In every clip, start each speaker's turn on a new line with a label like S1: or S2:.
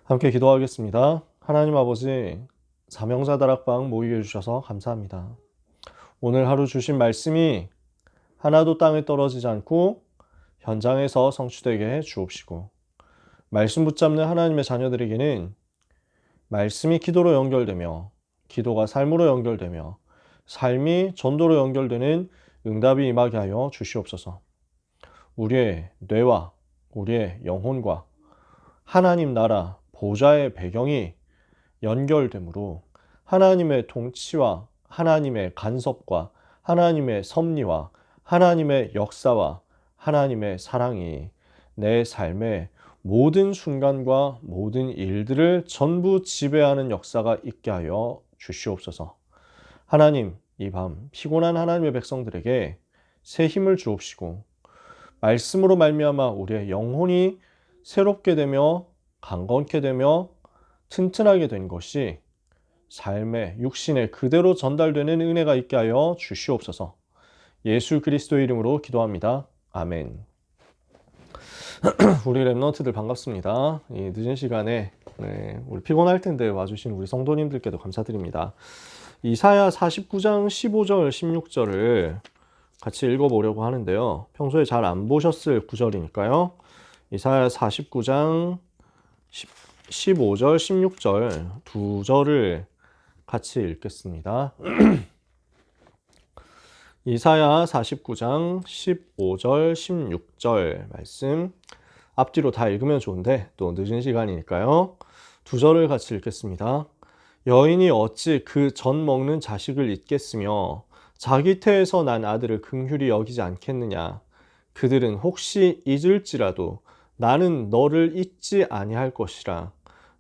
S1: 함께 기도하겠습니다. 하나님 아버지, 사명자 다락방 모이게 해주셔서 감사합니다. 오늘 하루 주신 말씀이 하나도 땅에 떨어지지 않고 현장에서 성취되게 해 주옵시고, 말씀 붙잡는 하나님의 자녀들에게는 말씀이 기도로 연결되며 기도가 삶으로 연결되며 삶이 전도로 연결되는 응답이 임하게 하여 주시옵소서. 우리의 뇌와 우리의 영혼과 하나님 나라 보좌의 배경이 연결되므로 하나님의 통치와 하나님의 간섭과 하나님의 섭리와 하나님의 역사와 하나님의 사랑이 내 삶의 모든 순간과 모든 일들을 전부 지배하는 역사가 있게 하여 주시옵소서. 하나님, 이 밤 피곤한 하나님의 백성들에게 새 힘을 주옵시고 말씀으로 말미암아 우리의 영혼이 새롭게 되며 강건케 되며 튼튼하게 된 것이 삶의 육신에 그대로 전달되는 은혜가 있게 하여 주시옵소서. 예수 그리스도의 이름으로 기도합니다. 아멘. 우리 랩런트들 반갑습니다. 이 늦은 시간에 우리 피곤할 텐데 와주신 우리 성도님들께도 감사드립니다. 이사야 49장 15절 16절을 같이 읽어보려고 하는데요. 평소에 잘 안 보셨을 구절이니까요. 이사야 49장 15절 16절 두 절을 같이 읽겠습니다. 이사야 49장 15절 16절 말씀 앞뒤로 다 읽으면 좋은데 또 늦은 시간이니까요. 두 절을 같이 읽겠습니다. 여인이 어찌 그 전 먹는 자식을 잊겠으며 자기 태에서 난 아들을 긍휼히 여기지 않겠느냐. 그들은 혹시 잊을지라도 나는 너를 잊지 아니할 것이라.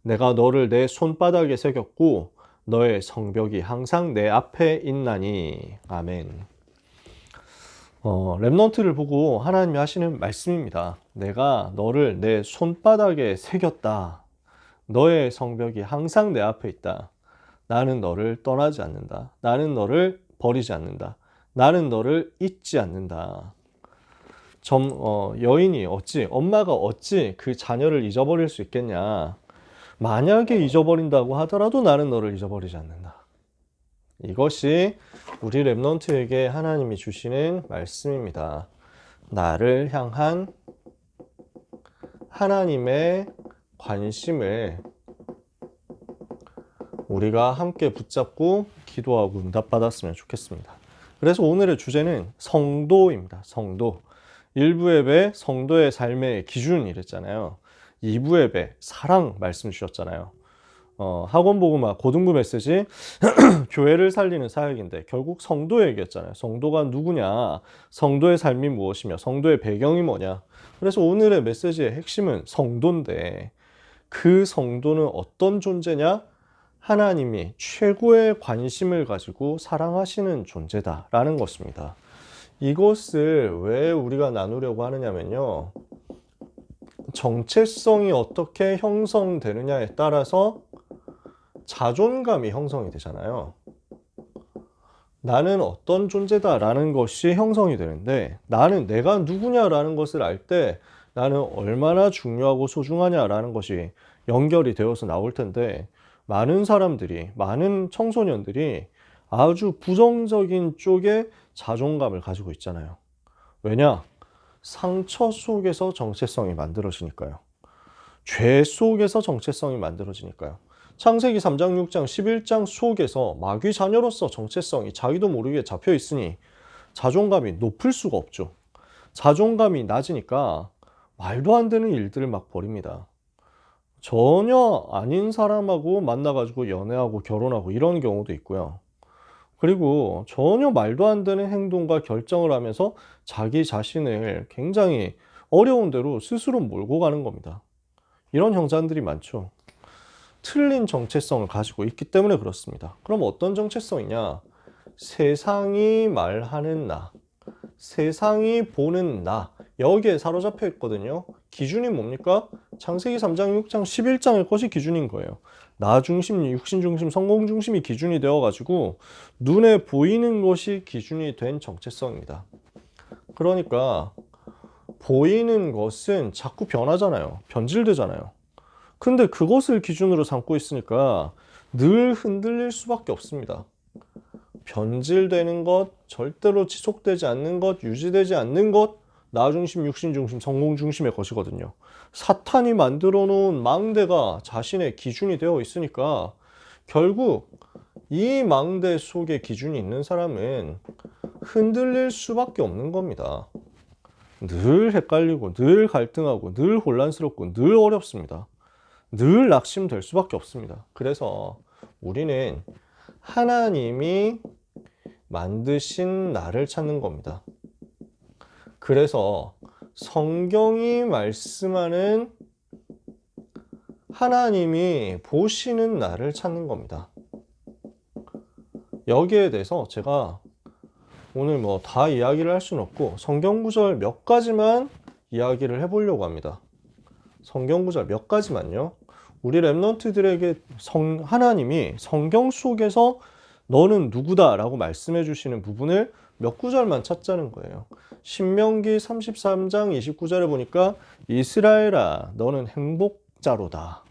S1: 내가 너를 내 손바닥에 새겼고 너의 성벽이 항상 내 앞에 있나니. 아멘. 랩넌트를 보고 하나님이 하시는 말씀입니다. 내가 너를 내 손바닥에 새겼다. 너의 성벽이 항상 내 앞에 있다. 나는 너를 떠나지 않는다. 나는 너를 버리지 않는다. 나는 너를 잊지 않는다. 여인이 엄마가 어찌 그 자녀를 잊어버릴 수 있겠냐. 만약에 잊어버린다고 하더라도 나는 너를 잊어버리지 않는다. 이것이 우리 랩넌트에게 하나님이 주시는 말씀입니다. 나를 향한 하나님의 관심을 우리가 함께 붙잡고 기도하고 응답받았으면 좋겠습니다. 그래서 오늘의 주제는 성도입니다. 성도. 1부 예배 성도의 삶의 기준 이랬잖아요. 2부 예배 사랑 말씀 주셨잖아요. 학원복음화 고등부 메시지 교회를 살리는 사역인데 결국 성도 얘기였잖아요. 성도가 누구냐, 성도의 삶이 무엇이며 성도의 배경이 뭐냐. 그래서 오늘의 메시지의 핵심은 성도인데 그 성도는 어떤 존재냐? 하나님이 최고의 관심을 가지고 사랑하시는 존재다라는 것입니다. 이것을 왜 우리가 나누려고 하느냐면요. 정체성이 어떻게 형성되느냐에 따라서 자존감이 형성이 되잖아요. 나는 어떤 존재다라는 것이 형성이 되는데 나는 내가 누구냐라는 것을 알 때 나는 얼마나 중요하고 소중하냐라는 것이 연결이 되어서 나올 텐데 많은 사람들이, 많은 청소년들이 아주 부정적인 쪽에 자존감을 가지고 있잖아요. 왜냐? 상처 속에서 정체성이 만들어지니까요. 죄 속에서 정체성이 만들어지니까요. 창세기 3장, 6장, 11장 속에서 마귀 자녀로서 정체성이 자기도 모르게 잡혀 있으니 자존감이 높을 수가 없죠. 자존감이 낮으니까 말도 안 되는 일들을 막 벌입니다. 전혀 아닌 사람하고 만나가지고 연애하고 결혼하고 이런 경우도 있고요. 그리고 전혀 말도 안 되는 행동과 결정을 하면서 자기 자신을 굉장히 어려운 대로 스스로 몰고 가는 겁니다. 이런 형상들이 많죠. 틀린 정체성을 가지고 있기 때문에 그렇습니다. 그럼 어떤 정체성이냐? 세상이 말하는 나, 세상이 보는 나, 여기에 사로잡혀 있거든요. 기준이 뭡니까? 창세기 3장, 6장, 11장의 것이 기준인 거예요. 나 중심, 육신 중심, 성공 중심이 기준이 되어가지고 눈에 보이는 것이 기준이 된 정체성입니다. 그러니까 보이는 것은 자꾸 변하잖아요. 변질되잖아요. 근데 그것을 기준으로 삼고 있으니까 늘 흔들릴 수밖에 없습니다. 변질되는 것, 절대로 지속되지 않는 것, 유지되지 않는 것, 나 중심, 육신 중심, 성공 중심의 것이거든요. 사탄이 만들어 놓은 망대가 자신의 기준이 되어 있으니까 결국 이 망대 속에 기준이 있는 사람은 흔들릴 수밖에 없는 겁니다. 늘 헷갈리고, 늘 갈등하고, 늘 혼란스럽고, 늘 어렵습니다. 늘 낙심될 수밖에 없습니다. 그래서 우리는 하나님이 만드신 나를 찾는 겁니다. 그래서 성경이 말씀하는 하나님이 보시는 나를 찾는 겁니다. 여기에 대해서 제가 오늘 뭐 다 이야기를 할 수는 없고 성경 구절 몇 가지만 이야기를 해보려고 합니다. 성경 구절 몇 가지만요. 우리 랩런트들에게 하나님이 성경 속에서 너는 누구다 라고 말씀해 주시는 부분을 몇 구절만 찾자는 거예요. 신명기 33장 29절에 보니까 이스라엘아 너는 행복자로다.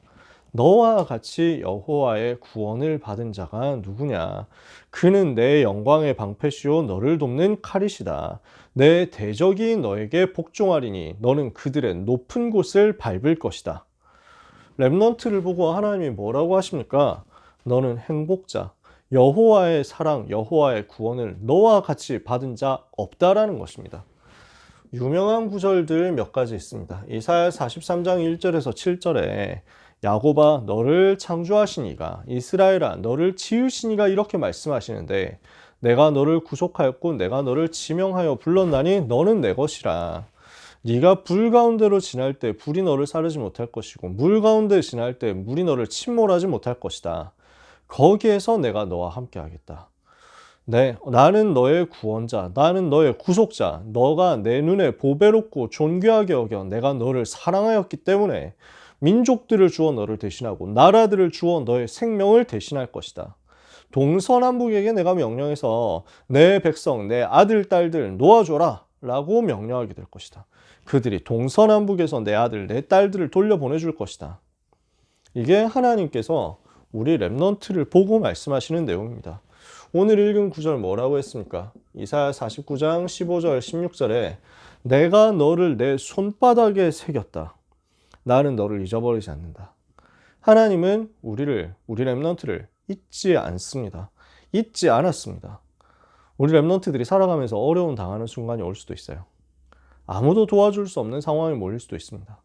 S1: 너와 같이 여호와의 구원을 받은 자가 누구냐? 그는 내 영광의 방패시오 너를 돕는 칼이시다. 내 대적이 너에게 복종하리니 너는 그들의 높은 곳을 밟을 것이다. 렘넌트를 보고 하나님이 뭐라고 하십니까? 너는 행복자, 여호와의 사랑, 여호와의 구원을 너와 같이 받은 자 없다라는 것입니다. 유명한 구절들 몇 가지 있습니다. 이사야 43장 1절에서 7절에 야곱아 너를 창조하신 이가, 이스라엘아 너를 지으신 이가 이렇게 말씀하시는데 내가 너를 구속하였고 내가 너를 지명하여 불렀나니 너는 내 것이라. 네가 불 가운데로 지날 때 불이 너를 사르지 못할 것이고 물 가운데 지날 때 물이 너를 침몰하지 못할 것이다. 거기에서 내가 너와 함께 하겠다. 나는 너의 구원자, 나는 너의 구속자, 너가 내 눈에 보배롭고 존귀하게 여겨 내가 너를 사랑하였기 때문에 민족들을 주어 너를 대신하고 나라들을 주어 너의 생명을 대신할 것이다. 동서남북에게 내가 명령해서 내 백성, 내 아들, 딸들 놓아줘라 라고 명령하게 될 것이다. 그들이 동서남북에서 내 아들, 내 딸들을 돌려보내줄 것이다. 이게 하나님께서 우리 렘넌트를 보고 말씀하시는 내용입니다. 오늘 읽은 구절 뭐라고 했습니까? 이사야 49장 15절 16절에 내가 너를 내 손바닥에 새겼다. 나는 너를 잊어버리지 않는다. 하나님은 우리 렘넌트를 잊지 않습니다. 잊지 않았습니다. 우리 렘넌트들이 살아가면서 어려움 당하는 순간이 올 수도 있어요. 아무도 도와줄 수 없는 상황에 몰릴 수도 있습니다.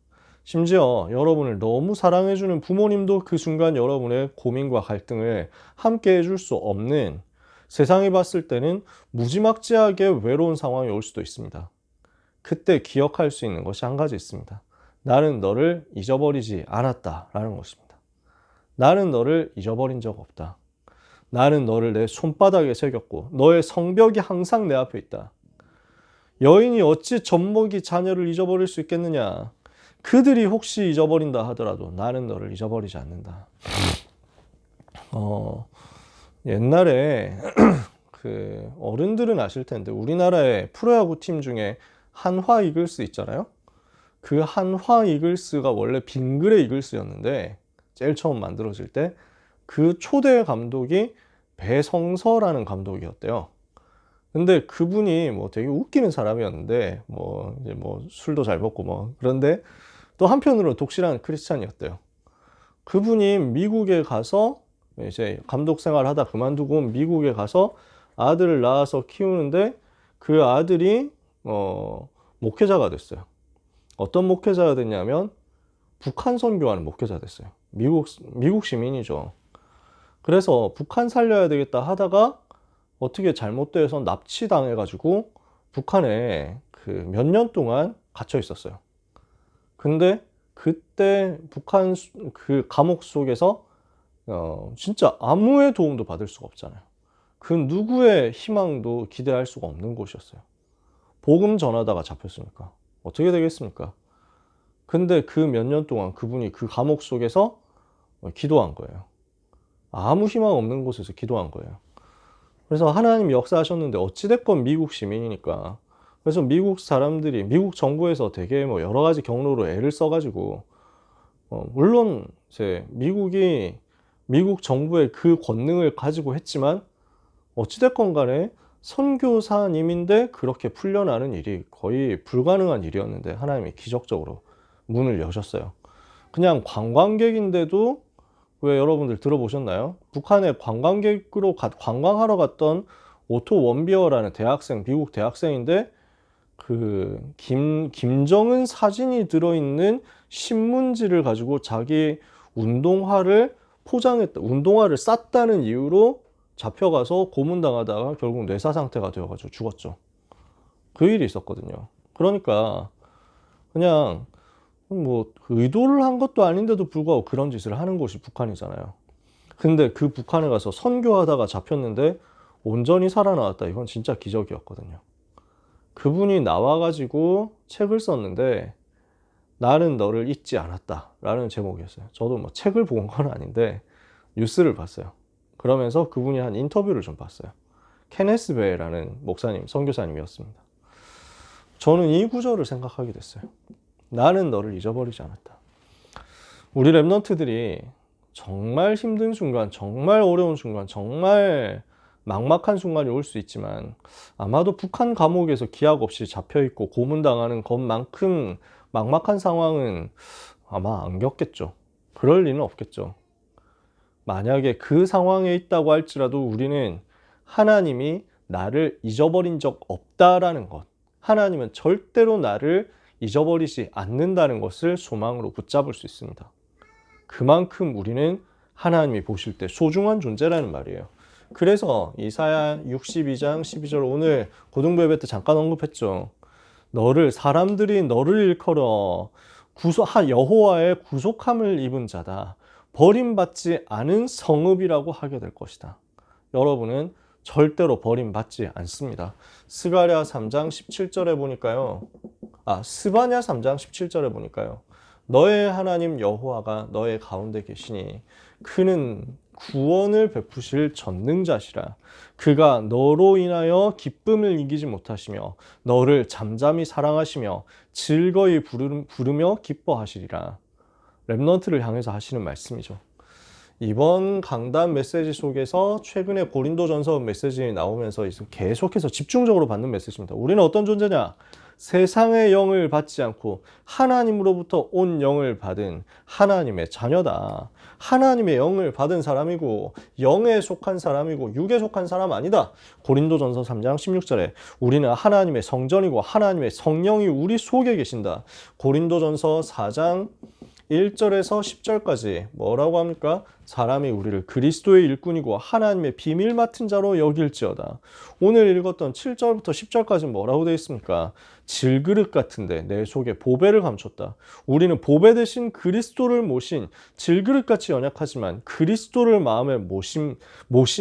S1: 심지어 여러분을 너무 사랑해주는 부모님도 그 순간 여러분의 고민과 갈등을 함께 해줄 수 없는, 세상이 봤을 때는 무지막지하게 외로운 상황이 올 수도 있습니다. 그때 기억할 수 있는 것이 한 가지 있습니다. 나는 너를 잊어버리지 않았다라는 것입니다. 나는 너를 잊어버린 적 없다. 나는 너를 내 손바닥에 새겼고 너의 성벽이 항상 내 앞에 있다. 여인이 어찌 젖먹이 자녀를 잊어버릴 수 있겠느냐. 그들이 혹시 잊어버린다 하더라도 나는 너를 잊어버리지 않는다. 옛날에 그 어른들은 아실 텐데 우리나라의 프로야구 팀 중에 한화 이글스 있잖아요. 그 한화 이글스가 원래 빙그레 이글스였는데 제일 처음 만들어질 때 그 초대 감독이 배성서라는 감독이었대요. 근데 그분이 뭐 되게 웃기는 사람이었는데 이제 술도 잘 먹고 그런데 또 한편으로 독실한 크리스찬이었대요. 그분이 미국에 가서 이제 감독 생활 하다 그만두고 미국에 가서 아들을 낳아서 키우는데 그 아들이 목회자가 됐어요. 어떤 목회자가 됐냐면 북한 선교하는 목회자 됐어요. 미국 시민이죠. 그래서 북한 살려야 되겠다 하다가 어떻게 잘못돼서 납치당해가지고 북한에 그 몇 년 동안 갇혀 있었어요. 근데 그때 북한 그 감옥 속에서 진짜 아무의 도움도 받을 수가 없잖아요. 그 누구의 희망도 기대할 수가 없는 곳이었어요. 복음 전하다가 잡혔으니까 어떻게 되겠습니까? 근데 그 몇 년 동안 그분이 그 감옥 속에서 기도한 거예요. 아무 희망 없는 곳에서 기도한 거예요. 그래서 하나님이 역사하셨는데 어찌됐건 미국 시민이니까, 그래서 미국 사람들이 미국 정부에서 되게 여러 가지 경로로 애를 써가지고 물론 이제 미국 정부의 그 권능을 가지고 했지만 어찌됐건 간에 선교사님인데 그렇게 풀려나는 일이 거의 불가능한 일이었는데 하나님이 기적적으로 문을 여셨어요. 그냥 관광객인데도 왜 여러분들 들어보셨나요? 북한에 관광하러 갔던 오토 원비어라는 대학생, 미국 대학생인데 그 김정은 사진이 들어있는 신문지를 가지고 자기 운동화를 포장했다, 운동화를 쌌다는 이유로 잡혀가서 고문당하다가 결국 뇌사 상태가 되어가지고 죽었죠. 그 일이 있었거든요. 그러니까 그냥 뭐 의도를 한 것도 아닌데도 불구하고 그런 짓을 하는 곳이 북한이잖아요. 근데 그 북한에 가서 선교하다가 잡혔는데 온전히 살아나왔다. 이건 진짜 기적이었거든요. 그분이 나와가지고 책을 썼는데 나는 너를 잊지 않았다 라는 제목이었어요. 저도 뭐 책을 본 건 아닌데 뉴스를 봤어요. 그러면서 그분이 한 인터뷰를 좀 봤어요. 케네스 베이라는 목사님, 선교사님이었습니다. 저는 이 구절을 생각하게 됐어요. 나는 너를 잊어버리지 않았다. 우리 랩런트들이 정말 힘든 순간, 정말 어려운 순간, 정말 막막한 순간이 올 수 있지만 아마도 북한 감옥에서 기약 없이 잡혀있고 고문당하는 것만큼 막막한 상황은 아마 안 겪겠죠. 그럴 리는 없겠죠. 만약에 그 상황에 있다고 할지라도 우리는 하나님이 나를 잊어버린 적 없다라는 것, 하나님은 절대로 나를 잊어버리지 않는다는 것을 소망으로 붙잡을 수 있습니다. 그만큼 우리는 하나님이 보실 때 소중한 존재라는 말이에요. 그래서 이사야 62장 12절 오늘 고등부 예배 때 잠깐 언급했죠. 사람들이 너를 일컬어 여호와의 구속함을 입은 자다. 버림받지 않은 성읍이라고 하게 될 것이다. 여러분은 절대로 버림받지 않습니다. 스바냐 3장 17절에 보니까요. 너의 하나님 여호와가 너의 가운데 계시니 그는 구원을 베푸실 전능자시라. 그가 너로 인하여 기쁨을 이기지 못하시며 너를 잠잠히 사랑하시며 즐거이 부르며 기뻐하시리라. 랩넌트를 향해서 하시는 말씀이죠. 이번 강단 메시지 속에서 최근에 고린도전서 메시지 나오면서 계속해서 집중적으로 받는 메시지입니다. 우리는 어떤 존재냐? 세상의 영을 받지 않고 하나님으로부터 온 영을 받은 하나님의 자녀다. 하나님의 영을 받은 사람이고 영에 속한 사람이고 육에 속한 사람 아니다. 고린도전서 3장 16절에 우리는 하나님의 성전이고 하나님의 성령이 우리 속에 계신다. 고린도전서 4장 1절에서 10절까지 뭐라고 합니까? 사람이 우리를 그리스도의 일꾼이고 하나님의 비밀 맡은 자로 여길지어다. 오늘 읽었던 7절부터 10절까지 뭐라고 되어 있습니까? 질그릇 같은데 내 속에 보배를 감췄다. 우리는 보배 대신 그리스도를 모신 질그릇같이 연약하지만 그리스도를 마음에 모신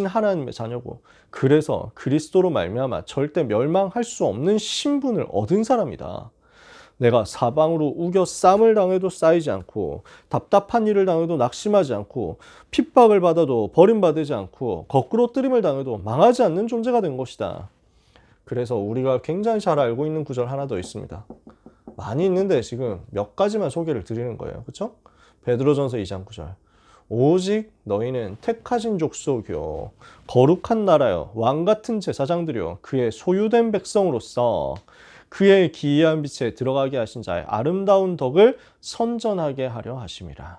S1: 하나님의 자녀고 그래서 그리스도로 말미암아 절대 멸망할 수 없는 신분을 얻은 사람이다. 내가 사방으로 우겨 쌈을 당해도 쌓이지 않고 답답한 일을 당해도 낙심하지 않고 핍박을 받아도 버림받지 않고 거꾸로 뜨림을 당해도 망하지 않는 존재가 된 것이다. 그래서 우리가 굉장히 잘 알고 있는 구절 하나 더 있습니다. 많이 있는데 지금 몇 가지만 소개를 드리는 거예요. 그렇죠? 베드로전서 2장 9절. 오직 너희는 택하신 족속이요 거룩한 나라요 왕같은 제사장들이요 그의 소유된 백성으로서 그의 기이한 빛에 들어가게 하신 자의 아름다운 덕을 선전하게 하려 하심이라.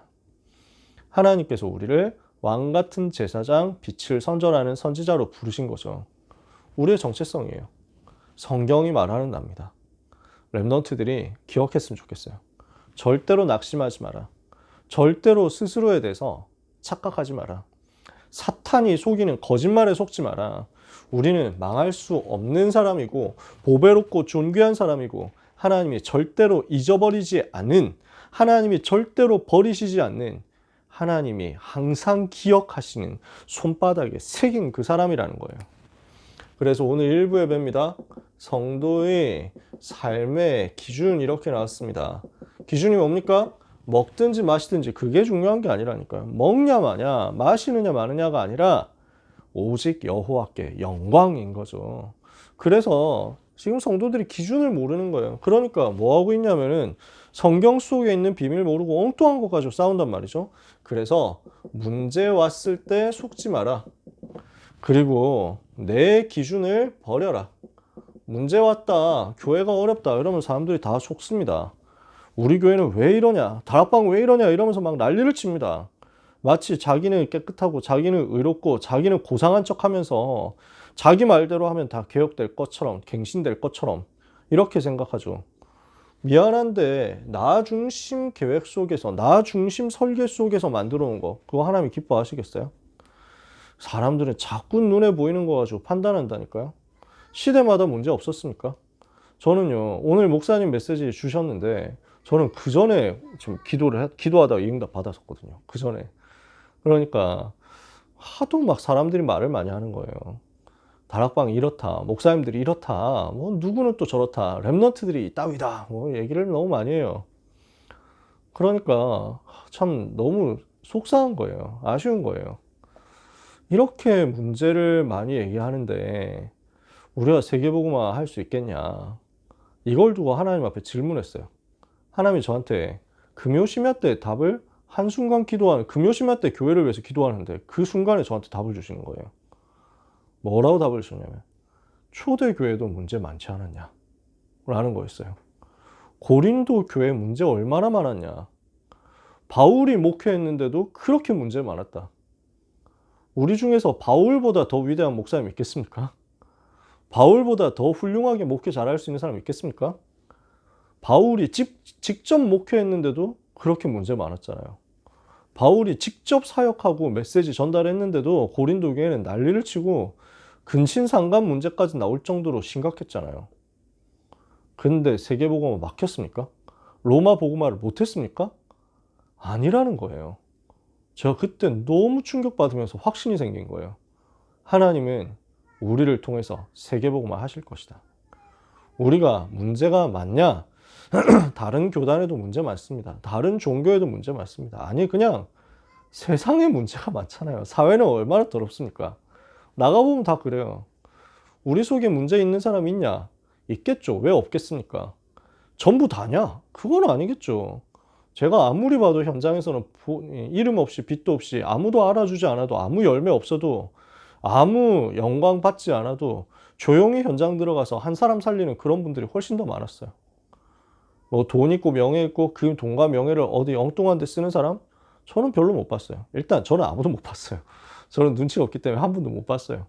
S1: 하나님께서 우리를 왕같은 제사장, 빛을 선전하는 선지자로 부르신 거죠. 우리의 정체성이에요. 성경이 말하는 납니다. 랩넌트들이 기억했으면 좋겠어요. 절대로 낙심하지 마라. 절대로 스스로에 대해서 착각하지 마라. 사탄이 속이는 거짓말에 속지 마라. 우리는 망할 수 없는 사람이고 보배롭고 존귀한 사람이고 하나님이 절대로 잊어버리지 않는, 하나님이 절대로 버리시지 않는, 하나님이 항상 기억하시는 손바닥에 새긴 그 사람이라는 거예요. 그래서 오늘 일부 예배입니다. 성도의 삶의 기준 이렇게 나왔습니다. 기준이 뭡니까? 먹든지 마시든지 그게 중요한 게 아니라니까요. 먹냐 마냐, 마시느냐 마느냐가 아니라 오직 여호와께 영광인 거죠. 그래서 지금 성도들이 기준을 모르는 거예요. 그러니까 뭐 하고 있냐면은 성경 속에 있는 비밀 모르고 엉뚱한 거 가지고 싸운단 말이죠. 그래서 문제 왔을 때 속지 마라. 그리고 내 기준을 버려라. 문제 왔다, 교회가 어렵다 이러면 사람들이 다 속습니다. 우리 교회는 왜 이러냐, 다락방 왜 이러냐 이러면서 막 난리를 칩니다. 마치 자기는 깨끗하고 자기는 의롭고 자기는 고상한 척하면서 자기 말대로 하면 다 개혁될 것처럼, 갱신될 것처럼 이렇게 생각하죠. 미안한데 나 중심 계획 속에서, 나 중심 설계 속에서 만들어 놓은 거, 그거 하나님이 기뻐하시겠어요? 사람들은 자꾸 눈에 보이는 거 가지고 판단한다니까요. 시대마다 문제 없었습니까? 저는요, 오늘 목사님 메시지 주셨는데 저는 그 전에 좀 기도하다가 이 응답 받았었거든요. 그 전에. 그러니까 하도 막 사람들이 말을 많이 하는 거예요. 다락방이 이렇다, 목사님들이 이렇다, 뭐 누구는 또 저렇다, 랩런트들이 이따위다, 뭐 얘기를 너무 많이 해요. 그러니까 참 너무 속상한 거예요. 아쉬운 거예요. 이렇게 문제를 많이 얘기하는데 우리가 세계복음화 할 수 있겠냐, 이걸 두고 하나님 앞에 질문했어요. 하나님이 저한테 금요심야 때 답을, 한순간 기도하는, 금요심야 때 교회를 위해서 기도하는데 그 순간에 저한테 답을 주시는 거예요. 뭐라고 답을 주냐면 초대교회도 문제 많지 않았냐 라는 거였어요. 고린도 교회 문제 얼마나 많았냐. 바울이 목회했는데도 그렇게 문제 많았다. 우리 중에서 바울보다 더 위대한 목사님 있겠습니까? 바울보다 더 훌륭하게 목회 잘할 수 있는 사람 있겠습니까? 바울이 직접 목회했는데도 그렇게 문제 많았잖아요. 바울이 직접 사역하고 메시지 전달했는데도 고린도 교회는 난리를 치고 근친상간 문제까지 나올 정도로 심각했잖아요. 근데 세계복음화 막혔습니까? 로마 복음화를 못했습니까? 아니라는 거예요. 제가 그때 너무 충격받으면서 확신이 생긴 거예요. 하나님은 우리를 통해서 세계복음화 하실 것이다. 우리가 문제가 많냐? 다른 교단에도 문제 많습니다. 다른 종교에도 문제 많습니다. 아니, 그냥 세상에 문제가 많잖아요. 사회는 얼마나 더럽습니까? 나가보면 다 그래요. 우리 속에 문제 있는 사람 있냐? 있겠죠. 왜 없겠습니까? 전부 다냐? 그건 아니겠죠. 제가 아무리 봐도 현장에서는 이름 없이 빛도 없이 아무도 알아주지 않아도, 아무 열매 없어도, 아무 영광 받지 않아도 조용히 현장 들어가서 한 사람 살리는 그런 분들이 훨씬 더 많았어요. 뭐 돈 있고 명예 있고 그 돈과 명예를 어디 엉뚱한 데 쓰는 사람? 저는 별로 못 봤어요. 일단 저는 아무도 못 봤어요. 저는 눈치가 없기 때문에 한 분도 못 봤어요.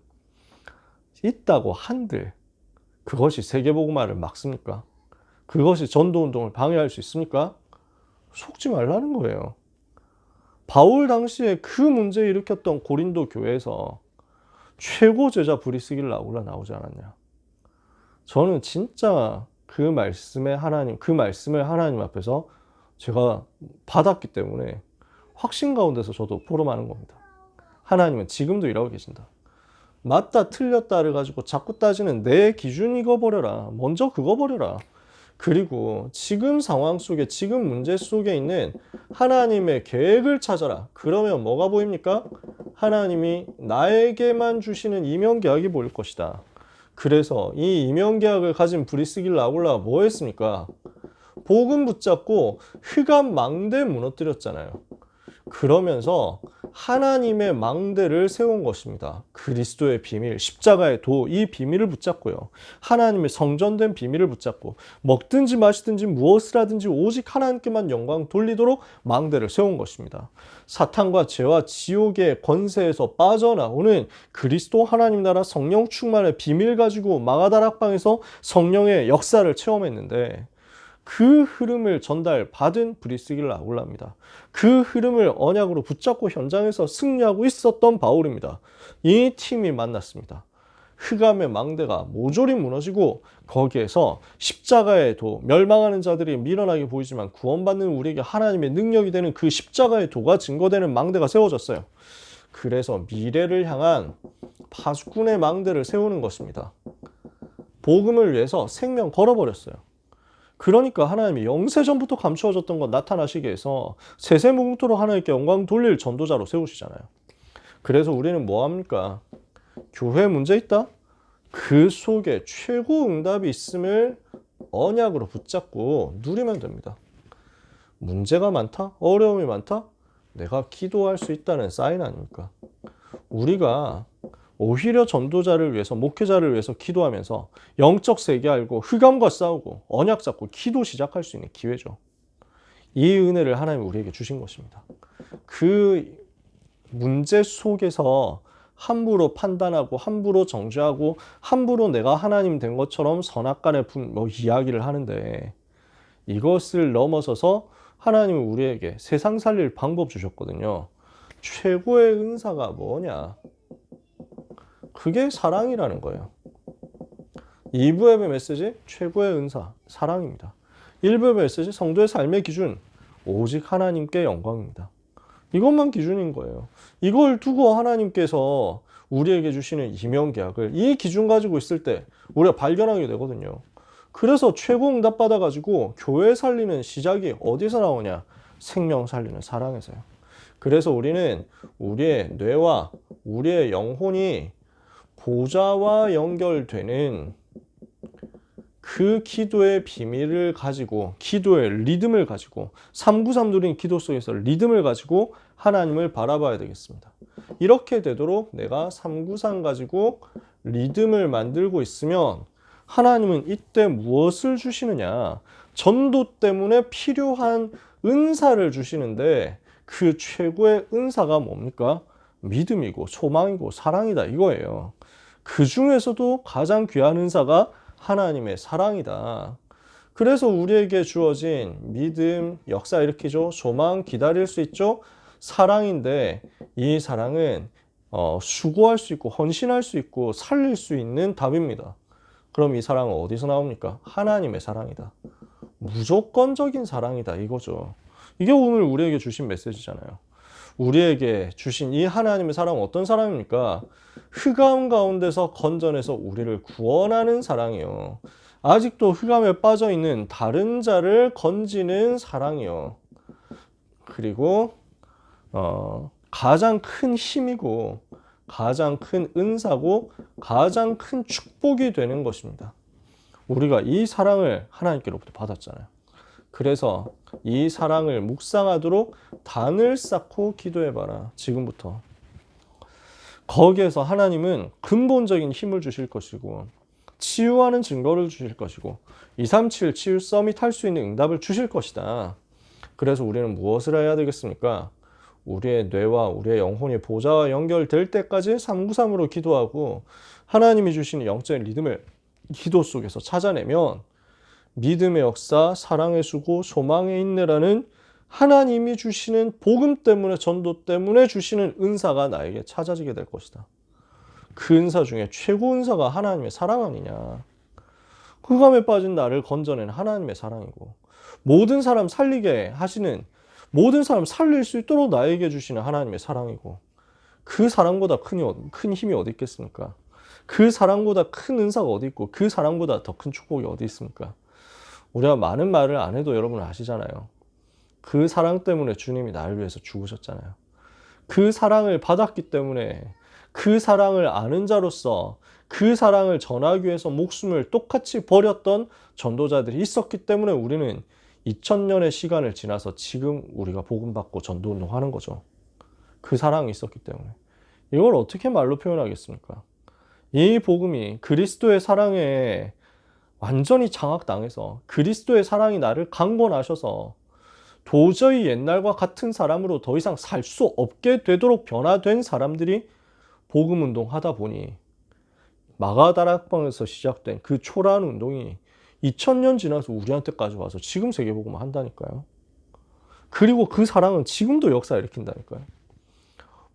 S1: 있다고 한들 그것이 세계복음화를 막습니까? 그것이 전도운동을 방해할 수 있습니까? 속지 말라는 거예요. 바울 당시에 그 문제 일으켰던 고린도 교회에서 최고 제자 브리스길라 아굴라 나오지 않았냐. 저는 진짜 그 말씀을 하나님 앞에서 제가 받았기 때문에 확신 가운데서 저도 포럼하는 겁니다. 하나님은 지금도 일하고 계신다. 맞다 틀렸다를 가지고 자꾸 따지는 내 기준 이거 버려라. 먼저 그거 버려라. 그리고 지금 상황 속에, 지금 문제 속에 있는 하나님의 계획을 찾아라. 그러면 뭐가 보입니까? 하나님이 나에게만 주시는 이명계약이 보일 것이다. 그래서 이 이명계약을 가진 브리스길라 아굴라가 뭐 했습니까? 복음 붙잡고 흑암 망대 무너뜨렸잖아요. 그러면서 하나님의 망대를 세운 것입니다. 그리스도의 비밀, 십자가의 도, 이 비밀을 붙잡고요. 하나님의 성전된 비밀을 붙잡고 먹든지 마시든지 무엇을 하든지 오직 하나님께만 영광 돌리도록 망대를 세운 것입니다. 사탄과 죄와 지옥의 권세에서 빠져나오는 그리스도 하나님 나라 성령 충만의 비밀 가지고 마가다락방에서 성령의 역사를 체험했는데 그 흐름을 전달받은 브리스길라 아굴라입니다. 그 흐름을 언약으로 붙잡고 현장에서 승리하고 있었던 바울입니다. 이 팀이 만났습니다. 흑암의 망대가 모조리 무너지고 거기에서 십자가의 도, 멸망하는 자들이 미련하게 보이지만 구원받는 우리에게 하나님의 능력이 되는 그 십자가의 도가 증거되는 망대가 세워졌어요. 그래서 미래를 향한 파수꾼의 망대를 세우는 것입니다. 복음을 위해서 생명 걸어버렸어요. 그러니까 하나님이 영세전부터 감추어졌던 것 나타나시게 해서 세세무궁토로 하나님께 영광 돌릴 전도자로 세우시잖아요. 그래서 우리는 뭐합니까? 교회 문제 있다? 그 속에 최고 응답이 있음을 언약으로 붙잡고 누리면 됩니다. 문제가 많다? 어려움이 많다? 내가 기도할 수 있다는 사인 아닙니까? 우리가 오히려 전도자를 위해서, 목회자를 위해서 기도하면서 영적 세계 알고 흑암과 싸우고 언약 잡고 기도 시작할 수 있는 기회죠. 이 은혜를 하나님이 우리에게 주신 것입니다. 그 문제 속에서 함부로 판단하고 함부로 정죄하고 함부로 내가 하나님 된 것처럼 선악간에 이야기를 하는데, 이것을 넘어서서 하나님은 우리에게 세상 살릴 방법 주셨거든요. 최고의 은사가 뭐냐? 그게 사랑이라는 거예요. 2부의 메시지 최고의 은사 사랑입니다. 1부의 메시지 성도의 삶의 기준 오직 하나님께 영광입니다. 이것만 기준인 거예요. 이걸 두고 하나님께서 우리에게 주시는 이명계약을 이 기준 가지고 있을 때 우리가 발견하게 되거든요. 그래서 최고 응답 받아가지고 교회 살리는 시작이 어디서 나오냐? 생명 살리는 사랑에서요. 그래서 우리는 우리의 뇌와 우리의 영혼이 보좌와 연결되는 그 기도의 비밀을 가지고, 기도의 리듬을 가지고, 393 누린 기도 속에서 리듬을 가지고 하나님을 바라봐야 되겠습니다. 이렇게 되도록 내가 393 가지고 리듬을 만들고 있으면 하나님은 이때 무엇을 주시느냐? 전도 때문에 필요한 은사를 주시는데, 그 최고의 은사가 뭡니까? 믿음이고 소망이고 사랑이다 이거예요. 그 중에서도 가장 귀한 은사가 하나님의 사랑이다. 그래서 우리에게 주어진 믿음, 역사 일으키죠. 소망, 기다릴 수 있죠. 사랑인데, 이 사랑은 수고할 수 있고 헌신할 수 있고 살릴 수 있는 답입니다. 그럼 이 사랑은 어디서 나옵니까? 하나님의 사랑이다. 무조건적인 사랑이다 이거죠. 이게 오늘 우리에게 주신 메시지잖아요. 우리에게 주신 이 하나님의 사랑은 어떤 사랑입니까? 흑암 가운데서 건져내서 우리를 구원하는 사랑이요. 아직도 흑암에 빠져있는 다른 자를 건지는 사랑이요. 그리고 가장 큰 힘이고 가장 큰 은사고 가장 큰 축복이 되는 것입니다. 우리가 이 사랑을 하나님께로부터 받았잖아요. 그래서 이 사랑을 묵상하도록 단을 쌓고 기도해봐라. 지금부터. 거기에서 하나님은 근본적인 힘을 주실 것이고 치유하는 증거를 주실 것이고 237 치유 서밋 할 수 있는 응답을 주실 것이다. 그래서 우리는 무엇을 해야 되겠습니까? 우리의 뇌와 우리의 영혼이 보좌와 연결될 때까지 393으로 기도하고 하나님이 주시는 영적인 리듬을 기도 속에서 찾아내면 믿음의 역사, 사랑의 수고, 소망의 인내라는 하나님이 주시는 복음 때문에, 전도 때문에 주시는 은사가 나에게 찾아지게 될 것이다. 그 은사 중에 최고 은사가 하나님의 사랑 아니냐. 흑암에 빠진 나를 건져낸 하나님의 사랑이고, 모든 사람 살리게 하시는, 모든 사람 살릴 수 있도록 나에게 주시는 하나님의 사랑이고, 그 사랑보다 큰 힘이 어디 있겠습니까? 그 사랑보다 큰 은사가 어디 있고 그 사랑보다 더 큰 축복이 어디 있습니까? 우리가 많은 말을 안 해도 여러분은 아시잖아요. 그 사랑 때문에 주님이 나를 위해서 죽으셨잖아요. 그 사랑을 받았기 때문에, 그 사랑을 아는 자로서 그 사랑을 전하기 위해서 목숨을 똑같이 버렸던 전도자들이 있었기 때문에 우리는 2000년의 시간을 지나서 지금 우리가 복음받고 전도운동하는 거죠. 그 사랑이 있었기 때문에. 이걸 어떻게 말로 표현하겠습니까? 이 복음이 그리스도의 사랑에 완전히 장악당해서 그리스도의 사랑이 나를 강권하셔서 도저히 옛날과 같은 사람으로 더 이상 살 수 없게 되도록 변화된 사람들이 복음 운동하다 보니 마가다락방에서 시작된 그 초라한 운동이 2000년 지나서 우리한테까지 와서 지금 세계복음을 한다니까요. 그리고 그 사랑은 지금도 역사 일으킨다니까요.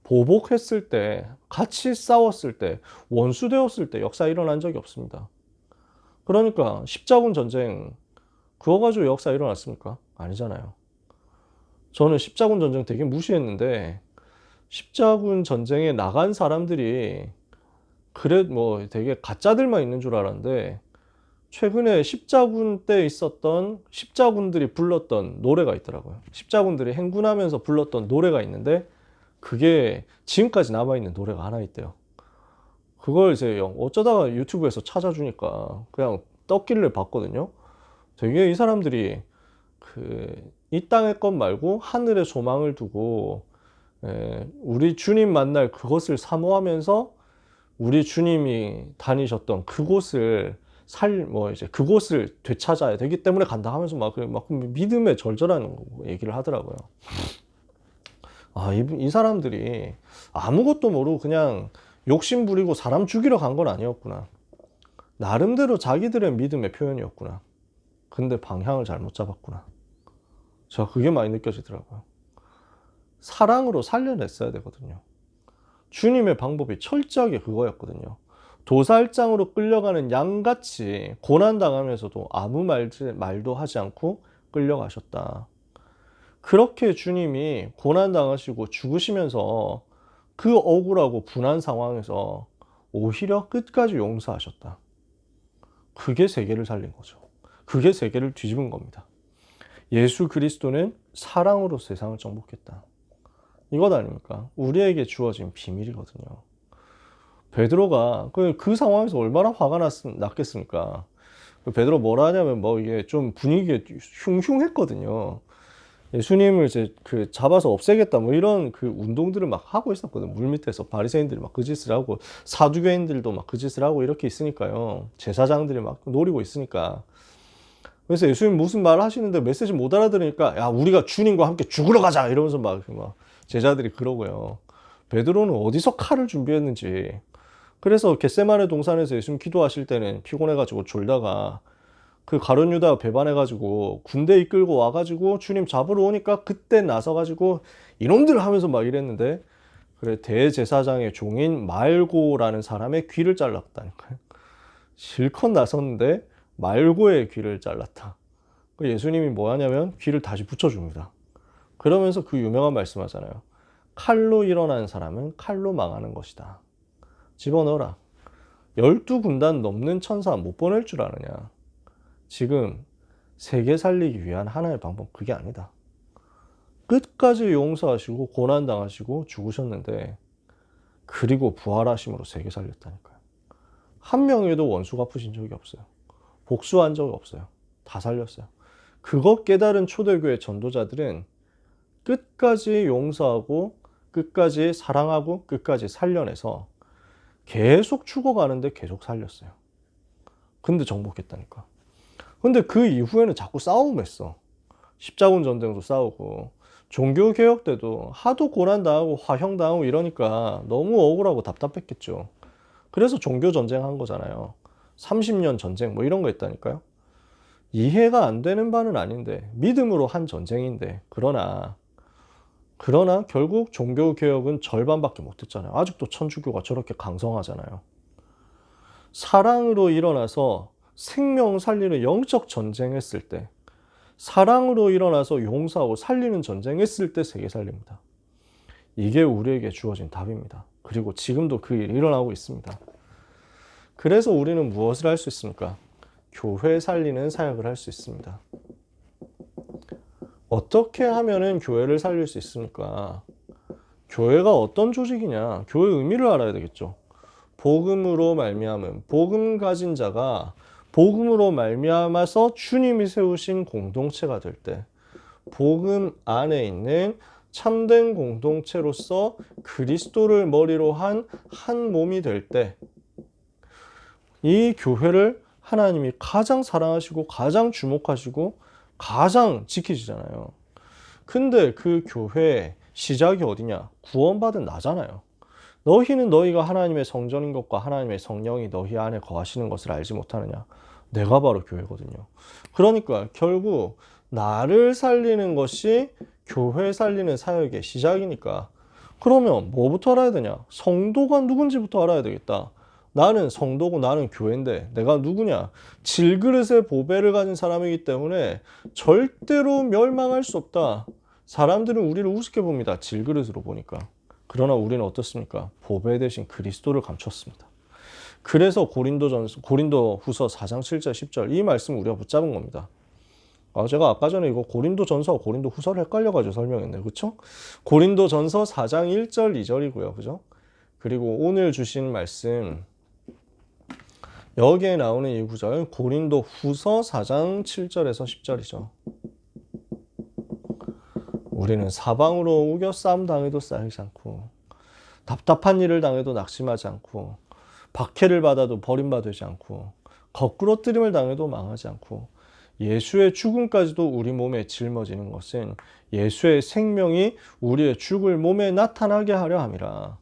S1: 보복했을 때, 같이 싸웠을 때, 원수되었을 때 역사 일어난 적이 없습니다. 그러니까 십자군 전쟁 그거 가지고 역사 일어났습니까? 아니잖아요. 저는 십자군 전쟁 되게 무시했는데 십자군 전쟁에 나간 사람들이 그래 뭐 되게 가짜들만 있는 줄 알았는데 최근에 십자군 때 있었던 십자군들이 불렀던 노래가 있더라고요. 십자군들이 행군하면서 불렀던 노래가 있는데 그게 지금까지 남아있는 노래가 하나 있대요. 그걸 이제 어쩌다가 유튜브에서 찾아주니까 그냥 떴길래 봤거든요. 되게 이 사람들이 그 이 땅의 것 말고 하늘의 소망을 두고 우리 주님 만날 그것을 사모하면서 우리 주님이 다니셨던 그곳을 이제 그곳을 되찾아야 되기 때문에 간다 하면서 막 믿음에 절절한 얘기를 하더라고요. 이 사람들이 아무것도 모르고 그냥 욕심 부리고 사람 죽이러 간 건 아니었구나. 나름대로 자기들의 믿음의 표현이었구나. 근데 방향을 잘못 잡았구나. 저 그게 많이 느껴지더라고요. 사랑으로 살려냈어야 되거든요. 주님의 방법이 철저하게 그거였거든요. 도살장으로 끌려가는 양같이 고난당하면서도 아무 말도 하지 않고 끌려가셨다. 그렇게 주님이 고난당하시고 죽으시면서 그 억울하고 분한 상황에서 오히려 끝까지 용서하셨다. 그게 세계를 살린 거죠. 그게 세계를 뒤집은 겁니다. 예수 그리스도는 사랑으로 세상을 정복했다. 이것 아닙니까? 우리에게 주어진 비밀이거든요. 베드로가 그 상황에서 얼마나 화가 났겠습니까? 베드로 뭐라 하냐면 이게 좀 분위기가 흉흉했거든요. 예수님을 이제 잡아서 없애겠다 이런 운동들을 막 하고 있었거든요. 물밑에서 바리새인들이 막 그 짓을 하고 사두개인들도 막 그 짓을 하고 이렇게 있으니까요. 제사장들이 막 노리고 있으니까. 그래서 예수님 무슨 말을 하시는데 메시지 못 알아들으니까 야 우리가 주님과 함께 죽으러 가자 이러면서 막 제자들이 그러고요. 베드로는 어디서 칼을 준비했는지. 그래서 겟세마네 동산에서 예수님 기도하실 때는 피곤해가지고 졸다가 그 가룟 유다가 배반해가지고 군대 이끌고 와가지고 주님 잡으러 오니까 그때 나서가지고 이놈들 하면서 막 이랬는데 그래 대제사장의 종인 말고라는 사람의 귀를 잘랐다니까요. 실컷 나섰는데 말고의 귀를 잘랐다. 예수님이 뭐 하냐면 귀를 다시 붙여줍니다. 그러면서 그 유명한 말씀 하잖아요. 칼로 일어난 사람은 칼로 망하는 것이다. 집어넣어라. 12군단 넘는 천사 못 보낼 줄 아느냐. 지금 세계 살리기 위한 하나의 방법 그게 아니다. 끝까지 용서하시고 고난당하시고 죽으셨는데 그리고 부활하심으로 세계 살렸다니까요. 한 명에도 원수 갚으신 적이 없어요. 복수한 적이 없어요. 다 살렸어요. 그것 깨달은 초대교회 전도자들은 끝까지 용서하고 끝까지 사랑하고 끝까지 살려내서 계속 죽어가는데 계속 살렸어요. 근데 정복했다니까. 근데 그 이후에는 자꾸 싸움했어. 십자군 전쟁도 싸우고 종교개혁 때도 하도 고난당하고 화형당하고 이러니까 너무 억울하고 답답했겠죠. 그래서 종교전쟁 한 거잖아요. 30년 전쟁 이런 거 했다니까요. 이해가 안 되는 바는 아닌데 믿음으로 한 전쟁인데 그러나 결국 종교개혁은 절반밖에 못했잖아요. 아직도 천주교가 저렇게 강성하잖아요. 사랑으로 일어나서 생명 살리는 영적 전쟁했을 때 사랑으로 일어나서 용서하고 살리는 전쟁했을 때 세계 살립니다. 이게 우리에게 주어진 답입니다. 그리고 지금도 그 일이 일어나고 있습니다. 그래서 우리는 무엇을 할 수 있습니까? 교회 살리는 사역을 할 수 있습니다. 어떻게 하면은 교회를 살릴 수 있습니까? 교회가 어떤 조직이냐? 교회의 의미를 알아야 되겠죠. 복음으로 말미암음, 복음 가진 자가 복음으로 말미암아서 주님이 세우신 공동체가 될 때, 복음 안에 있는 참된 공동체로서 그리스도를 머리로 한 몸이 될 때, 이 교회를 하나님이 가장 사랑하시고 가장 주목하시고 가장 지키시잖아요. 근데 그 교회의 시작이 어디냐? 구원받은 나잖아요. 너희는 너희가 하나님의 성전인 것과 하나님의 성령이 너희 안에 거하시는 것을 알지 못하느냐? 내가 바로 교회거든요. 그러니까 결국 나를 살리는 것이 교회 살리는 사역의 시작이니까 그러면 뭐부터 알아야 되냐? 성도가 누군지부터 알아야 되겠다. 나는 성도고 나는 교회인데 내가 누구냐? 질그릇의 보배를 가진 사람이기 때문에 절대로 멸망할 수 없다. 사람들은 우리를 우습게 봅니다. 질그릇으로 보니까. 그러나 우리는 어떻습니까? 보배 대신 그리스도를 감췄습니다. 그래서 고린도후서 4장 7절 10절 이 말씀을 우리가 붙잡은 겁니다. 제가 아까 전에 이거 고린도전서와 고린도후서를 헷갈려가지고 설명했네요. 그렇죠? 고린도전서 4장 1절 2절이고요. 그죠? 그리고 오늘 주신 말씀 여기에 나오는 이 구절 고린도후서 4장 7절에서 10절이죠. 우리는 사방으로 우겨 싸움 당해도 쌓이지 않고, 답답한 일을 당해도 낙심하지 않고, 박해를 받아도 버림받지 않고, 거꾸로뜨림을 당해도 망하지 않고, 예수의 죽음까지도 우리 몸에 짊어지는 것은 예수의 생명이 우리의 죽을 몸에 나타나게 하려 함이라.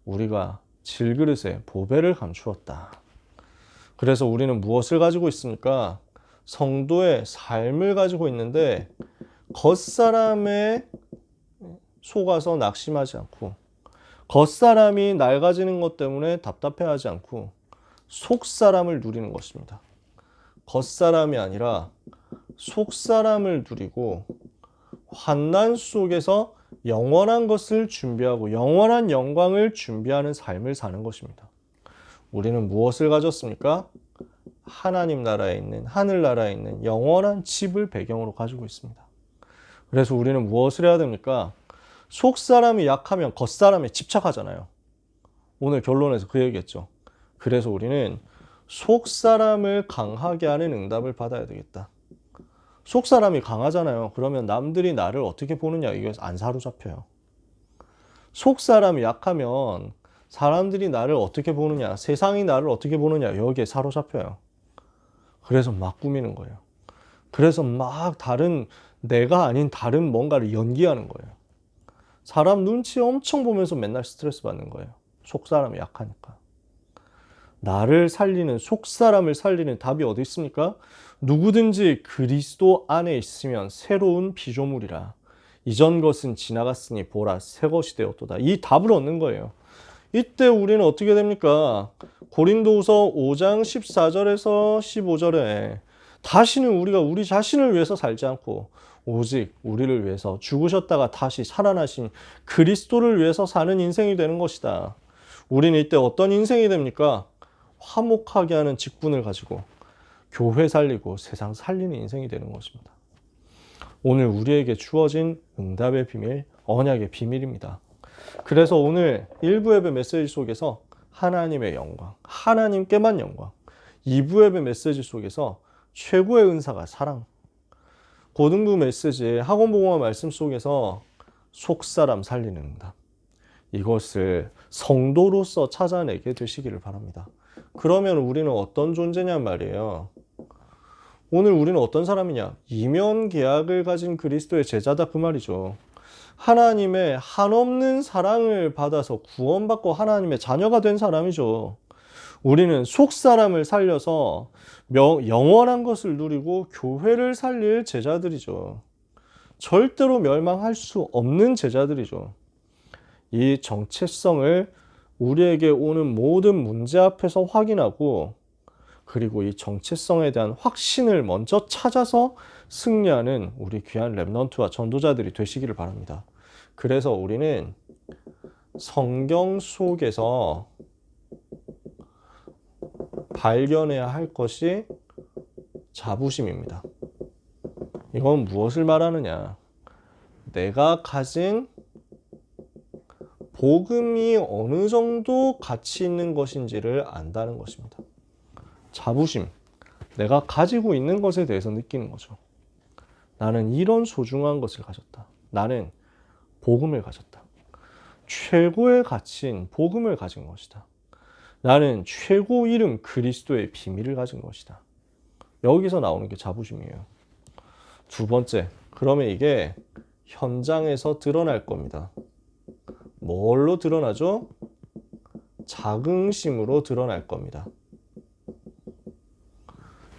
S1: 우리가 질그릇에 보배를 감추었다. 그래서 우리는 무엇을 가지고 있습니까? 성도의 삶을 가지고 있는데, 겉사람에 속아서 낙심하지 않고, 겉사람이 낡아지는 것 때문에 답답해하지 않고, 속사람을 누리는 것입니다. 겉사람이 아니라 속사람을 누리고, 환난 속에서 영원한 것을 준비하고 영원한 영광을 준비하는 삶을 사는 것입니다. 우리는 무엇을 가졌습니까? 하나님 나라에 있는, 하늘나라에 있는 영원한 집을 배경으로 가지고 있습니다. 그래서 우리는 무엇을 해야 됩니까? 속사람이 약하면 겉사람에 집착하잖아요. 오늘 결론에서 그 얘기했죠. 그래서 우리는 속사람을 강하게 하는 응답을 받아야 되겠다. 속사람이 강하잖아요. 그러면 남들이 나를 어떻게 보느냐, 이게 안 사로잡혀요. 속사람이 약하면 사람들이 나를 어떻게 보느냐, 세상이 나를 어떻게 보느냐, 여기에 사로잡혀요. 그래서 막 꾸미는 거예요. 그래서 막 내가 아닌 다른 뭔가를 연기하는 거예요. 사람 눈치 엄청 보면서 맨날 스트레스 받는 거예요. 속사람이 약하니까. 나를 살리는, 속사람을 살리는 답이 어디 있습니까? 누구든지 그리스도 안에 있으면 새로운 피조물이라. 이전 것은 지나갔으니 보라, 새 것이 되었도다. 이 답을 얻는 거예요. 이때 우리는 어떻게 됩니까? 고린도후서 5장 14절에서 15절에 다시는 우리가 우리 자신을 위해서 살지 않고 오직 우리를 위해서 죽으셨다가 다시 살아나신 그리스도를 위해서 사는 인생이 되는 것이다. 우리는 이때 어떤 인생이 됩니까? 화목하게 하는 직분을 가지고 교회 살리고 세상 살리는 인생이 되는 것입니다. 오늘 우리에게 주어진 응답의 비밀, 언약의 비밀입니다. 그래서 오늘 1부 예배 메시지 속에서 하나님의 영광, 하나님께만 영광, 2부 예배 메시지 속에서 최고의 은사가 사랑, 고등부 메시지 학원복음화 말씀 속에서 속사람 살리는 응답, 이것을 성도로서 찾아내게 되시기를 바랍니다. 그러면 우리는 어떤 존재냔 말이에요. 오늘 우리는 어떤 사람이냐? 이면 계약을 가진 그리스도의 제자다, 그 말이죠. 하나님의 한없는 사랑을 받아서 구원받고 하나님의 자녀가 된 사람이죠. 우리는 속사람을 살려서 영원한 것을 누리고 교회를 살릴 제자들이죠. 절대로 멸망할 수 없는 제자들이죠. 이 정체성을 우리에게 오는 모든 문제 앞에서 확인하고, 그리고 이 정체성에 대한 확신을 먼저 찾아서 승리하는 우리 귀한 렘넌트와 전도자들이 되시기를 바랍니다. 그래서 우리는 성경 속에서 발견해야 할 것이 자부심입니다. 이건 무엇을 말하느냐? 내가 가진 복음이 어느 정도 가치 있는 것인지를 안다는 것입니다. 자부심, 내가 가지고 있는 것에 대해서 느끼는 거죠. 나는 이런 소중한 것을 가졌다. 나는 복음을 가졌다. 최고의 가치인 복음을 가진 것이다. 나는 최고 이름 그리스도의 비밀을 가진 것이다. 여기서 나오는 게 자부심이에요. 두 번째, 그러면 이게 현장에서 드러날 겁니다. 뭘로 드러나죠? 자긍심으로 드러날 겁니다.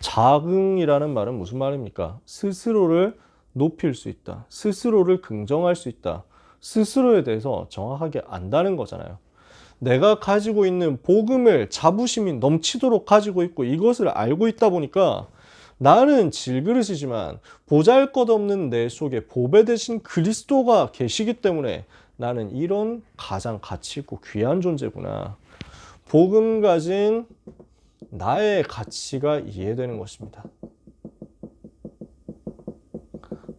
S1: 자긍이라는 말은 무슨 말입니까? 스스로를 높일 수 있다. 스스로를 긍정할 수 있다. 스스로에 대해서 정확하게 안다는 거잖아요. 내가 가지고 있는 복음을 자부심이 넘치도록 가지고 있고 이것을 알고 있다 보니까 나는 질그릇이지만 보잘것없는 내 속에 보배 되신 그리스도가 계시기 때문에 나는 이런 가장 가치 있고 귀한 존재구나. 복음 가진 나의 가치가 이해되는 것입니다.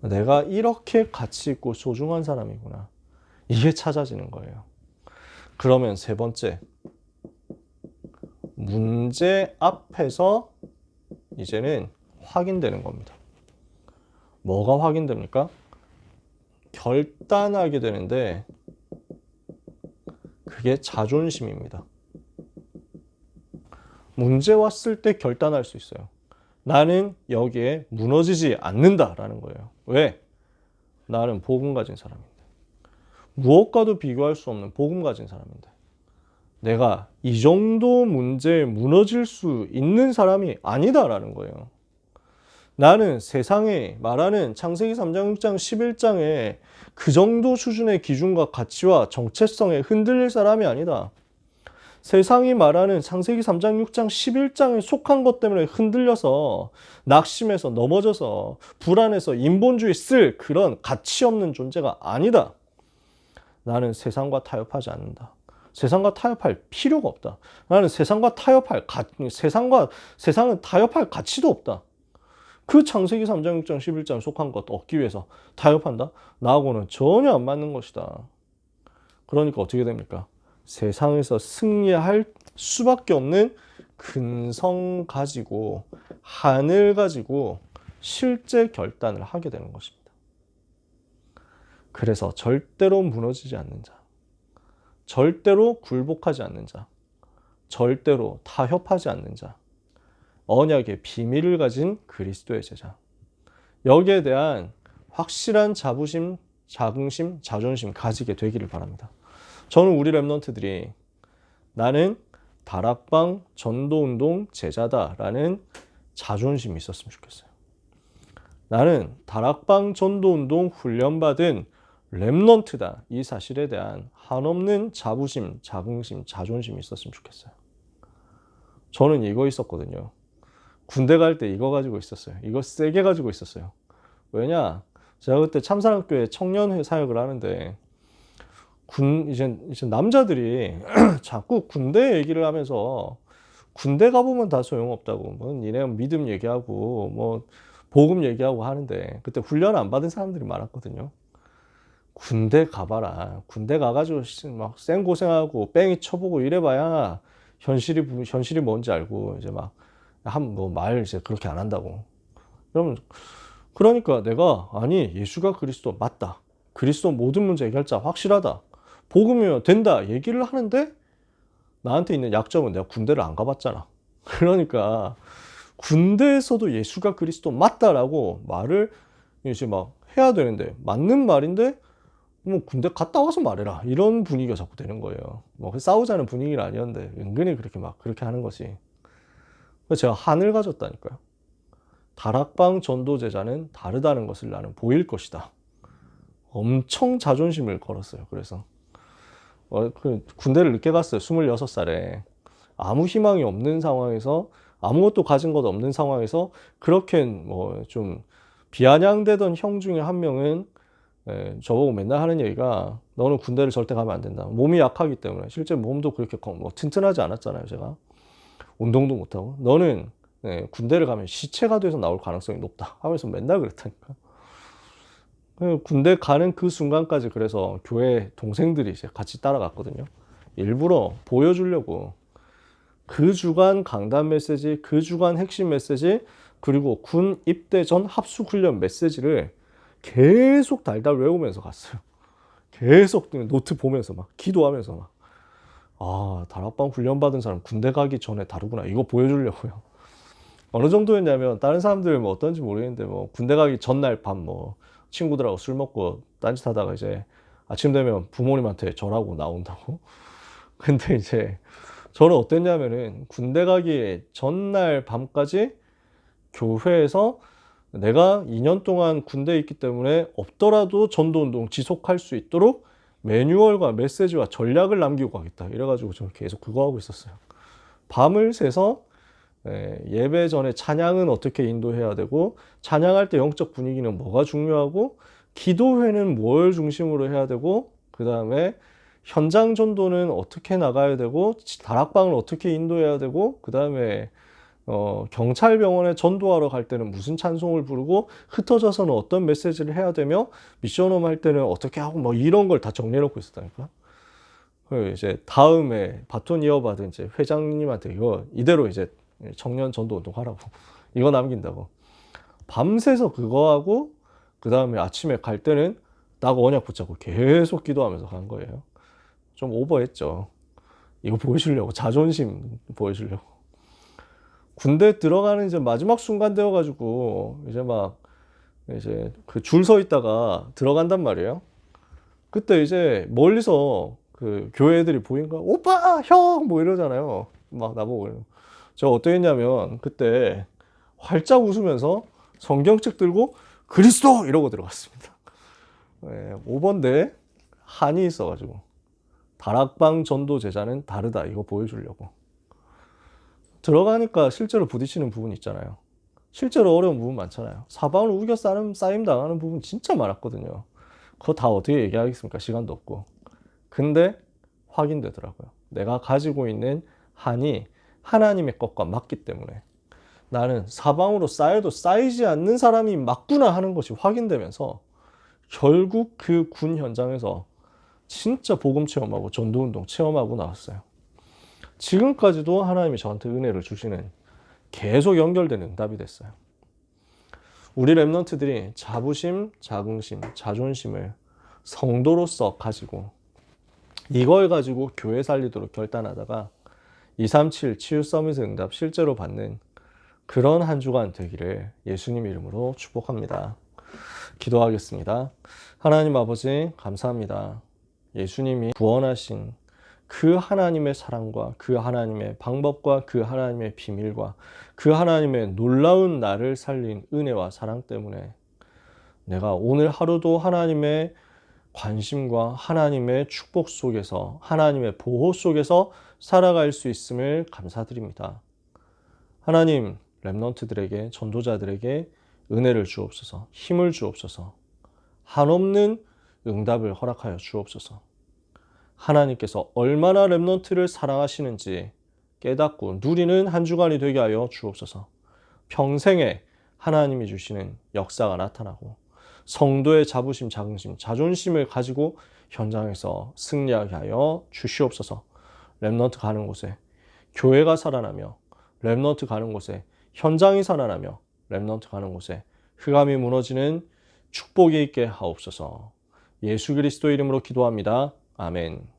S1: 내가 이렇게 가치 있고 소중한 사람이구나. 이게 찾아지는 거예요. 그러면 세 번째, 문제 앞에서 이제는 확인되는 겁니다. 뭐가 확인됩니까? 결단하게 되는데 그게 자존심입니다. 문제 왔을 때 결단할 수 있어요. 나는 여기에 무너지지 않는다라는 거예요. 왜? 나는 복음 가진 사람인데. 무엇과도 비교할 수 없는 복음 가진 사람인데. 내가 이 정도 문제에 무너질 수 있는 사람이 아니다라는 거예요. 나는 세상에 말하는 창세기 3장, 6장, 11장에 그 정도 수준의 기준과 가치와 정체성에 흔들릴 사람이 아니다. 세상이 말하는 창세기 3장, 6장, 11장에 속한 것 때문에 흔들려서 낙심해서 넘어져서 불안해서 인본주의 쓸 그런 가치 없는 존재가 아니다. 나는 세상과 타협하지 않는다. 세상과 타협할 필요가 없다. 나는 세상은 타협할 가치도 없다. 그 창세기 3장, 6장, 11장 속한 것 얻기 위해서 타협한다? 나하고는 전혀 안 맞는 것이다. 그러니까 어떻게 됩니까? 세상에서 승리할 수밖에 없는 근성 가지고 하늘 가지고 실제 결단을 하게 되는 것입니다. 그래서 절대로 무너지지 않는 자, 절대로 굴복하지 않는 자, 절대로 타협하지 않는 자, 언약의 비밀을 가진 그리스도의 제자. 여기에 대한 확실한 자부심, 자긍심, 자존심 가지게 되기를 바랍니다. 저는 우리 랩런트들이 나는 다락방 전도운동 제자다라는 자존심이 있었으면 좋겠어요. 나는 다락방 전도운동 훈련받은 랩런트다. 이 사실에 대한 한없는 자부심, 자긍심, 자존심이 있었으면 좋겠어요. 저는 이거 있었거든요. 군대 갈 때 이거 가지고 있었어요. 이거 세게 가지고 있었어요. 왜냐? 제가 그때 참사랑교회 청년회 사역을 하는데 이제 남자들이 자꾸 군대 얘기를 하면서 군대 가보면 다 소용없다고 뭐 니네 믿음 얘기하고 뭐 복음 얘기하고 하는데 그때 훈련 안 받은 사람들이 많았거든요. 군대 가봐라. 군대 가가지고 막 생고생하고 뺑이 쳐보고 이래봐야 현실이 뭔지 알고 이제 막 뭐 말 이제 그렇게 안 한다고. 그러니까 내가 아니 예수가 그리스도 맞다. 그리스도 모든 문제 해결자 확실하다. 복음이면 된다 얘기를 하는데 나한테 있는 약점은 내가 군대를 안 가봤잖아. 그러니까 군대에서도 예수가 그리스도 맞다라고 말을 이제 막 해야 되는데 맞는 말인데 뭐 군대 갔다 와서 말해라 이런 분위기가 자꾸 되는 거예요. 뭐 싸우자는 분위기는 아니었는데 은근히 그렇게 하는 거지. 그래서 제가 한을 가졌다니까요. 다락방 전도제자는 다르다는 것을 나는 보일 것이다. 엄청 자존심을 걸었어요. 그래서 군대를 늦게 갔어요. 26살에. 아무 희망이 없는 상황에서 아무것도 가진 것 없는 상황에서 그렇게 뭐 좀 비아냥대던 형 중에 한 명은 저보고 맨날 하는 얘기가 너는 군대를 절대 가면 안 된다. 몸이 약하기 때문에. 실제 몸도 그렇게 뭐 튼튼하지 않았잖아요. 제가. 운동도 못하고. 너는 군대를 가면 시체가 돼서 나올 가능성이 높다. 하면서 맨날 그랬다니까. 군대 가는 그 순간까지 그래서 교회 동생들이 이제 같이 따라갔거든요. 일부러 보여주려고 그 주간 강단 메시지, 그 주간 핵심 메시지, 그리고 군 입대 전 합숙훈련 메시지를 계속 달달 외우면서 갔어요. 계속 노트 보면서 막 기도하면서 막 다락방 훈련 받은 사람 군대 가기 전에 다르구나. 이거 보여주려고요. 어느 정도였냐면 다른 사람들 뭐 어떤지 모르겠는데 뭐 군대 가기 전날 밤 뭐 친구들하고 술 먹고 딴짓하다가 이제 아침 되면 부모님한테 절하고 나온다고. 근데 이제 저는 어땠냐면은 군대 가기 전날 밤까지 교회에서 내가 2년 동안 군대에 있기 때문에 없더라도 전도운동 지속할 수 있도록 매뉴얼과 메시지와 전략을 남기고 가겠다. 이래가지고 저는 계속 그거 하고 있었어요. 밤을 새서 예배 전에 찬양은 어떻게 인도해야 되고 찬양할 때 영적 분위기는 뭐가 중요하고 기도회는 뭘 중심으로 해야 되고 그 다음에 현장 전도는 어떻게 나가야 되고 다락방을 어떻게 인도해야 되고 그 다음에 경찰병원에 전도하러 갈 때는 무슨 찬송을 부르고 흩어져서는 어떤 메시지를 해야 되며 미션홈 할 때는 어떻게 하고 뭐 이런 걸 다 정리해 놓고 있었다니까. 그리고 이제 다음에 바톤 이어받은 이제 회장님한테 이거 이대로 이제 청년 전도 운동 하라고 이거 남긴다고 밤새서 그거 하고 그 다음에 아침에 갈 때는 딱 언약 붙잡고 계속 기도하면서 간 거예요. 좀 오버했죠. 이거 보여주려고, 자존심 보여주려고. 군대 들어가는 이제 마지막 순간 되어가지고 이제 막 이제 그 줄 서 있다가 들어간단 말이에요. 그때 이제 멀리서 그 교회 애들이 보인 거야. 오빠, 형, 뭐 이러잖아요. 막 나보고. 저 어떻게 했냐면 그때 활짝 웃으면서 성경책 들고 그리스도 이러고 들어갔습니다. 네, 5번대 한이 있어가지고 다락방 전도 제자는 다르다 이거 보여주려고 들어가니까 실제로 부딪히는 부분 있잖아요. 실제로 어려운 부분 많잖아요. 사방을 우겨 쌓임 당하는 부분 진짜 많았거든요. 그거 다 어떻게 얘기하겠습니까? 시간도 없고. 근데 확인되더라고요. 내가 가지고 있는 한이 하나님의 것과 맞기 때문에 나는 사방으로 쌓여도 쌓이지 않는 사람이 맞구나 하는 것이 확인되면서 결국 그 군 현장에서 진짜 복음 체험하고 전도운동 체험하고 나왔어요. 지금까지도 하나님이 저한테 은혜를 주시는 계속 연결되는 응답이 됐어요. 우리 랩런트들이 자부심, 자긍심, 자존심을 성도로서 가지고 이걸 가지고 교회 살리도록 결단하다가 237 치유 서밋 응답 실제로 받는 그런 한 주간 되기를 예수님 이름으로 축복합니다. 기도하겠습니다. 하나님 아버지 감사합니다. 예수님이 구원하신 그 하나님의 사랑과 그 하나님의 방법과 그 하나님의 비밀과 그 하나님의 놀라운 나를 살린 은혜와 사랑 때문에 내가 오늘 하루도 하나님의 관심과 하나님의 축복 속에서 하나님의 보호 속에서 살아갈 수 있음을 감사드립니다. 하나님, 랩런트들에게 전도자들에게 은혜를 주옵소서, 힘을 주옵소서, 한없는 응답을 허락하여 주옵소서. 하나님께서 얼마나 랩런트를 사랑하시는지 깨닫고 누리는 한 주간이 되게 하여 주옵소서. 평생에 하나님이 주시는 역사가 나타나고 성도의 자부심, 자긍심, 자존심을 가지고 현장에서 승리하게 하여 주시옵소서. 랩런트 가는 곳에 교회가 살아나며 랩런트 가는 곳에 현장이 살아나며 랩런트 가는 곳에 흑암이 무너지는 축복이 있게 하옵소서. 예수 그리스도 이름으로 기도합니다. 아멘.